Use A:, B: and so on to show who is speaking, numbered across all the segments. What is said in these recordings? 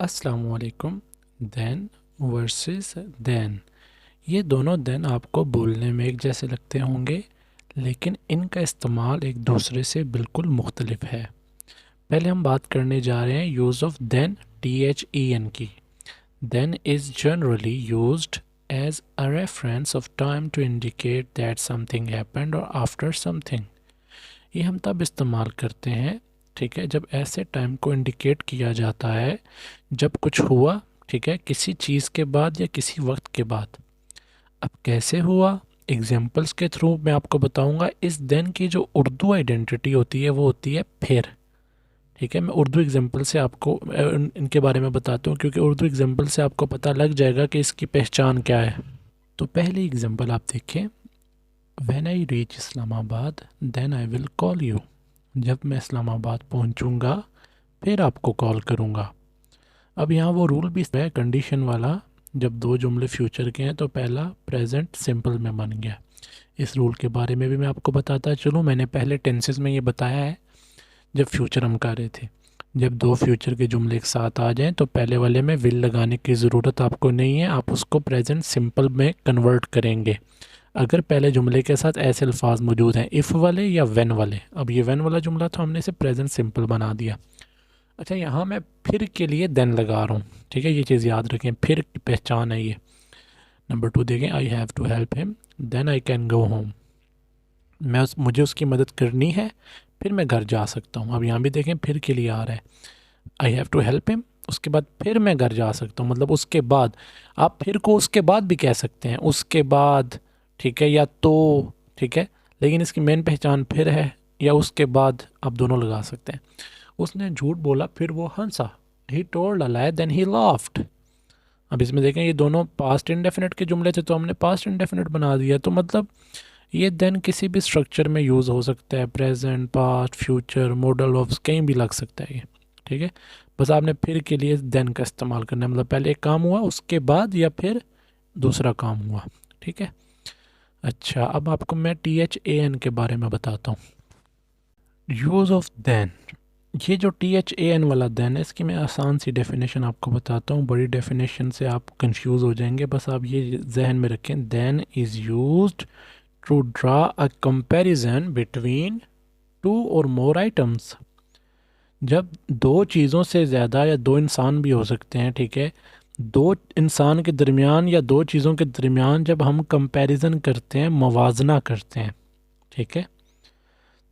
A: अस्सलामुअलैकुम। Then versus then, ये दोनों देन आपको बोलने में एक जैसे लगते होंगे, लेकिन इनका इस्तेमाल एक दूसरे से बिल्कुल मुख्तलिफ है। पहले हम बात करने जा रहे हैं यूज़ ऑफ देन, THEN की। Then is generally used as a reference of time to indicate that something happened or after something. ये हम तब इस्तेमाल करते हैं, ठीक है, जब ऐसे टाइम को इंडिकेट किया जाता है जब कुछ हुआ, ठीक है, किसी चीज़ के बाद या किसी वक्त के बाद। अब कैसे हुआ, एग्जाम्पल्स के थ्रू मैं आपको बताऊंगा। इस दिन की जो उर्दू आइडेंटिटी होती है वो होती है फिर, ठीक है। मैं उर्दू एग्जाम्पल से आपको इनके बारे में बताता हूँ, क्योंकि उर्दू एग्जाम्पल से आपको पता लग जाएगा कि इसकी पहचान क्या है। तो पहली एग्जाम्पल आप देखें, when I reach Islamabad then I will call you. जब मैं इस्लामाबाद पहुँचूँगा फिर आपको कॉल करूँगा। अब यहाँ वो रूल भी है कंडीशन वाला, जब दो जुमले फ्यूचर के हैं तो पहला प्रेजेंट सिंपल में बन गया। इस रूल के बारे में भी मैं आपको बताता चलूँ। मैंने पहले टेंसेस में ये बताया है जब फ्यूचर हम कर रहे थे। जब दो फ्यूचर के जुमले एक साथ आ जाएं तो पहले वाले में विल लगाने की ज़रूरत आपको नहीं है, आप उसको प्रेजेंट सिंपल में कन्वर्ट करेंगे अगर पहले जुमले के साथ ऐसे अल्फाज मौजूद हैं, इफ़ वाले या व्हेन वाले। अब ये व्हेन वाला जुमला था, हमने इसे प्रेजेंट सिंपल बना दिया। अच्छा, यहाँ मैं फिर के लिए देन लगा रहा हूँ, ठीक है, ये चीज़ याद रखें, फिर की पहचान है ये। नंबर 2 देखें, I have to help him then I can go home. मुझे उसकी मदद करनी है फिर मैं घर जा सकता हूँ। अब यहाँ भी देखें फिर के लिए आ रहा है, I have to help him, उसके बाद फिर मैं घर जा सकता हूँ, मतलब उसके बाद। आप फिर को उसके बाद भी कह सकते हैं, उसके बाद, ठीक है, या तो, ठीक है, लेकिन इसकी मेन पहचान फिर है या उसके बाद, आप दोनों लगा सकते हैं। उसने झूठ बोला फिर वो हंसा, he told a lie then he laughed. अब इसमें देखें ये दोनों पास्ट इंडेफिनिट के जुमले थे तो हमने पास्ट इंडेफिनिट बना दिया। तो मतलब ये देन किसी भी स्ट्रक्चर में यूज़ हो सकता है, present, past, future, model of, कहीं भी लग सकता है ये, ठीक है। बस आपने फिर के लिए देन का इस्तेमाल करना है, मतलब पहले एक काम हुआ उसके बाद या फिर दूसरा काम हुआ, ठीक है। अच्छा, अब आपको मैं THAN के बारे में बताता हूँ। यूज़ ऑफ देन, ये जो THAN वाला देन है, इसकी मैं आसान सी डेफिनेशन आपको बताता हूँ। बड़ी डेफिनेशन से आप कंफ्यूज हो जाएंगे, बस आप ये जहन में रखें। Then is used to draw a comparison between two or more items. जब दो चीज़ों से ज़्यादा या दो इंसान भी हो सकते हैं, ठीक है, दो इंसान के दरमियान या दो चीज़ों के दरमियान जब हम कंपैरिजन करते हैं, मवाजना करते हैं, ठीक है,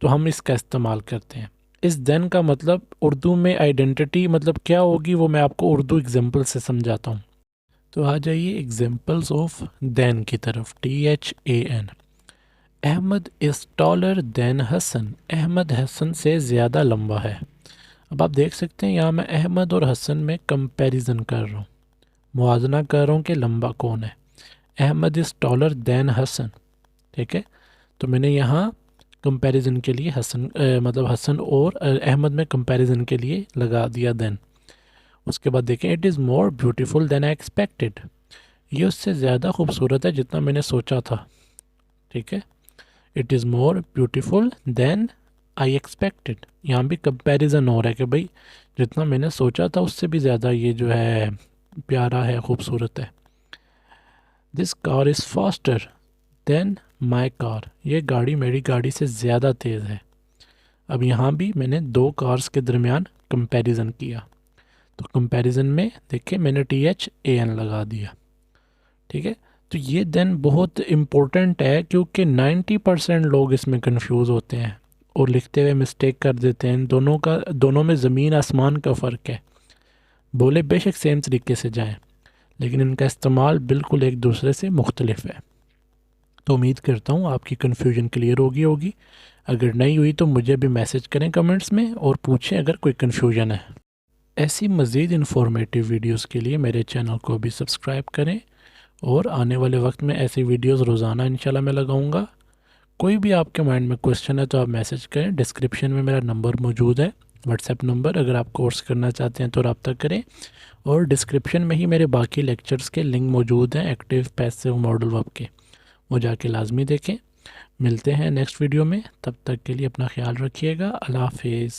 A: तो हम इसका इस्तेमाल करते हैं। इस देन का मतलब उर्दू में आइडेंटिटी मतलब क्या होगी वो मैं आपको उर्दू एग्जाम्पल से समझाता हूँ। तो आ जाइए एग्जाम्पल्स ऑफ देन की तरफ। THAN, Ahmad is taller than Hasan, Ahmad Hasan से ज़्यादा लंबा है। अब आप देख सकते हैं यहाँ मैं अहमद और हसन में कंपैरिजन कर रहा हूँ, मुआजना कर रहा हूँ कि लंबा कौन है। Ahmad is taller than Hasan, ठीक है, तो मैंने यहाँ कंपैरिजन के लिए हसन मतलब हसन और अहमद में कंपैरिजन के लिए लगा दिया देन। उसके बाद देखें, it is more beautiful than I expected, ये उससे ज़्यादा खूबसूरत है जितना मैंने सोचा था, ठीक है। It is more beautiful than I expected, यहाँ भी कंपैरिजन हो रहा है कि भाई जितना मैंने सोचा था उससे भी ज़्यादा ये जो है प्यारा है, खूबसूरत है। This car is faster than my car, ये गाड़ी मेरी गाड़ी से ज़्यादा तेज़ है। अब यहाँ भी मैंने दो कार्स के दरमियान कंपैरिजन किया, तो कंपैरिजन में देखिए मैंने THAN लगा दिया, ठीक है। तो ये देन बहुत इम्पोर्टेंट है क्योंकि 90% लोग इसमें कंफ्यूज होते हैं और लिखते हुए मिस्टेक कर देते हैं। दोनों में ज़मीन आसमान का फ़र्क है। बोले बेशक सेम तरीके से जाएं, लेकिन इनका इस्तेमाल बिल्कुल एक दूसरे से मुख्तलिफ है। तो उम्मीद करता हूँ आपकी कन्फ्यूजन क्लियर होगी। अगर नहीं हुई तो मुझे भी मैसेज करें कमेंट्स में और पूछें अगर कोई कन्फ्यूजन है। ऐसी मज़ीद इन्फॉर्मेटिव वीडियोस के लिए मेरे चैनल को भी सब्सक्राइब करें और आने वाले वक्त में ऐसी वीडियोस रोज़ाना इंशाल्लाह मैं लगाऊंगा। कोई भी आपके माइंड में क्वेश्चन है तो आप मैसेज करें। डिस्क्रिप्शन में मेरा नंबर मौजूद है, व्हाट्सएप नंबर, अगर आप कोर्स करना चाहते हैं तो रब्ता करें। और डिस्क्रिप्शन में ही मेरे बाकी लेक्चर्स के लिंक मौजूद हैं, एक्टिव, पैसिव, मॉडल वर्ब के, वो जाके लाजमी देखें। मिलते हैं नेक्स्ट वीडियो में, तब तक के लिए अपना ख्याल रखिएगा। अल्लाह हाफिज़।